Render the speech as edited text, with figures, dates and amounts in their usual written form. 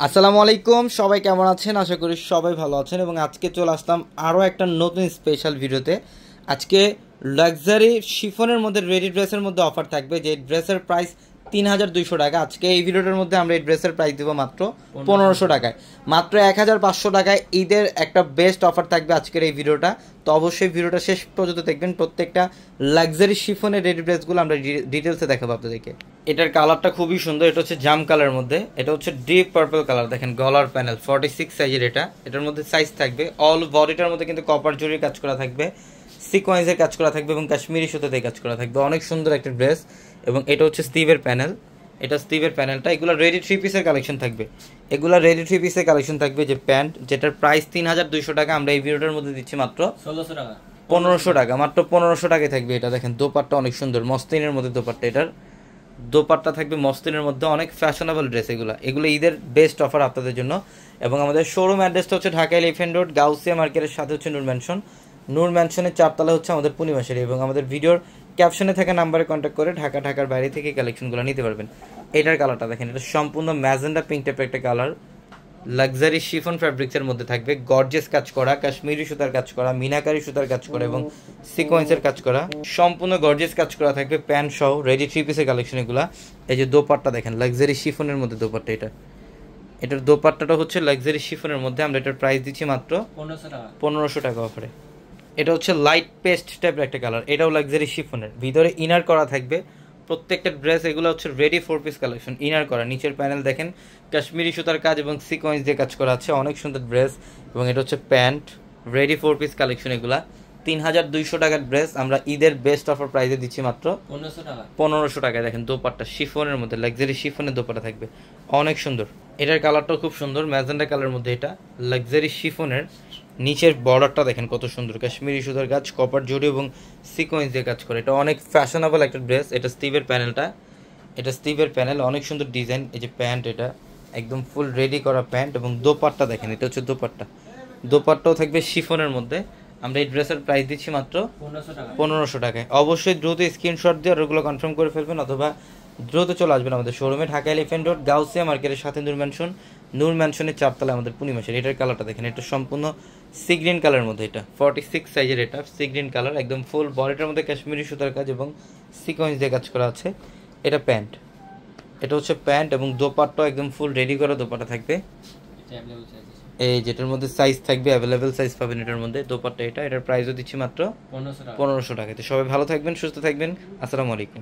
আসসালামু আলাইকুম, সবাই কেমন আছেন? আশা করি সবাই ভালো আছেন এবং আজকে চলে আসলাম আরও একটা নতুন স্পেশাল ভিডিওতে। আজকে লাক্সারি শিফনের মধ্যে রেডি ড্রেসের মধ্যে অফার থাকবে, যে ড্রেসের প্রাইস ৩,২০০ টাকা। আজকে এই ভিডিওটার মধ্যে আমরা এই ড্রেসের প্রাইস দেবো মাত্র ১৫০০ টাকায়, মাত্র ১,৫০০ টাকায়। ঈদের একটা বেস্ট অফার থাকবে আজকের এই ভিডিওটা, তো অবশ্যই ভিডিওটা শেষ পর্যন্ত দেখবেন। প্রত্যেকটা লাক্সারি শিফনের রেডি ড্রেসগুলো আমরা ডিটেলসে দেখাবো আপনাদেরকে। এটার কালারটা খুবই সুন্দর, এটা হচ্ছে জাম কালারের মধ্যে, এটা হচ্ছে ডিপ পার্পল কালার। দেখেন গলার প্যানেল 46 সাইজের, এটার মধ্যে সাইজ থাকবে। অল বডিটার মধ্যে কিন্তু কপার জরির কাজ করা থাকবে, সিকোয়েন্সের কাজ করা থাকবে এবং কাশ্মীরি সুতোতে কাজ করা থাকবে। অনেক সুন্দর একটা ড্রেস এবং এটা হচ্ছে স্টিভের প্যানেল, এটা স্টিভের প্যানেলটা। এগুলো রেডি 3 পিসের কালেকশন থাকবে, এগুলো রেডি 3 পিসের কালেকশন থাকবে। যে প্যান্ট, যেটার প্রাইস ৩,২০০ টাকা, আমরা এই ভিডিওটার মধ্যে দিচ্ছি মাত্র ১৬০০ টাকা, ১৫০০ টাকা, মাত্র ১৫০০ টাকায় থাকবে এটা। দেখেন দোপাট্টা অনেক সুন্দর, মসলিনের মধ্যে দোপাট্টা, এটার দোপাট্টা থাকবে মসলিনের মধ্যে। অনেক ফ্যাশনেবল ড্রেস এগুলো ঈদের বেস্ট অফার আপনাদের জন্য। এবং আমাদের শোরুম অ্যাড্রেসটা হচ্ছে ঢাকা এলিফ্যান্ট রোড, গাউসিয়া মার্কেটের সাথে হচ্ছে নূর ম্যানশনের 4 তলা হচ্ছে আমাদের পূর্ণিমাশারি। এবং আমাদের ভিডিওর ক্যাপশনে থাকা নাম্বারে কন্ট্যাক্ট করে ঢাকার বাইরে থেকে কালেকশনগুলো নিতে পারবেন। এটার কালারটা দেখেন, এটা সম্পূর্ণ ম্যাজেন্ডা পিঙ্ক টাইপের একটা কালার, লাক্সারি শিফন ফ্যাব্রিক্সের মধ্যে থাকবে। গর্জিয়াস কাজ করা, কাশ্মীরি সুতার কাজ করা, মিনাকারি সুতার কাজ করা এবং সিকোয়েন্সের কাজ করা, সম্পূর্ণ গর্জিয়াস কাজ করা থাকবে। প্যান্ট সহ রেডি 3 পিসের কালেকশন এগুলা। এই যে দোপাট্টা দেখেন, লাক্সারি শিফনের মধ্যে দোপাট্টা, এটার দোপাট্টাটা হচ্ছে লাক্সারি শিফনের মধ্যে। আমরা এটার প্রাইস দিচ্ছি মাত্র ১৫০০ টাকা অফারে। এটা হচ্ছে লাইট পেস্ট টাইপের একটা কালার, এটাও লাক্সারি শিফনের, ভিতরে ইনার করা থাকবে। প্রত্যেকটা ড্রেস এগুলো হচ্ছে রেডি 4 পিস কালেকশন, ইনার করা। নিচের প্যানেল দেখেন কাশ্মীরি সুতার কাজ এবং সিকোয়েন্স দিয়ে কাজ করা আছে, অনেক সুন্দর ড্রেস। এবং এটা হচ্ছে প্যান্ট, রেডি 4 পিস কালেকশন এগুলা। ৩,২০০ টাকার ড্রেস আমরা ঈদের বেস্ট অফার প্রাইসে দিচ্ছি মাত্র ১৫০০ টাকায়। দেখেন দোপাট্টা শিফনের মধ্যে, লাক্সারি শিফনের দোপাট্টা থাকবে, অনেক সুন্দর। এটার কালারটাও খুব সুন্দর, ম্যাজেন্ডা কালারের মধ্যে। এটা লাক্সারি শিফনের, নিচের বর্ডারটা দেখেন কত সুন্দর, কাশ্মীরি সুতার কাজ, কপার জড়ি এবং সিকোয়েন্স দিয়ে কাজ করে। এটা অনেক ফ্যাশনেবল একটা ড্রেস। এটা স্টিভের প্যানেলটা, এটা স্টিভের প্যানেল, অনেক সুন্দর ডিজাইন। এই যে প্যান্ট, এটা একদম ফুল রেডি করা প্যান্ট। এবং দোপাট্টা দেখেন, এটা হচ্ছে দোপাট্টাও থাকবে শিফনের মধ্যে। আমরা এই ড্রেসের প্রাইস দিচ্ছি মাত্র ১৫০০ টাকায়। অবশ্যই দ্রুত স্ক্রিনশট দিয়ে ওগুলো কনফার্ম করে ফেলবেন, অথবা দ্রুত চলে আসবেন আমাদের শোরুমে, ঢাকা এলিফ্যান্ট রোড, গাউসিয়া মার্কেটের সাথে নূর ম্যানশনের 4 তলায় আমাদের পূর্ণিমাশারি। এটার কালারটা দেখেন, এটা সম্পূর্ণ সি গ্রিন কালারের মধ্যে, এটা 46 সাইজের, এটা সি গ্রিন কালার, একদম ফুল বডিটার মধ্যে কাশ্মীরি সুতার কাজ এবং সিকোয়েন্স দিয়ে কাজ করা আছে। এটা প্যান্ট, এটা হচ্ছে প্যান্ট এবং দোপাট্টা একদম ফুল রেডি করা দোপাট্টা থাকবে। এই যেটার মধ্যে সাইজ থাকবে, অ্যাভেলেবেল সাইজ পাবেন এটার মধ্যে। দোপাট্টা এটার প্রাইসও দিচ্ছি মাত্র ১৫০০ টাকাতে। সবাই ভালো থাকবেন, সুস্থ থাকবেন, আসসালামু আলাইকুম।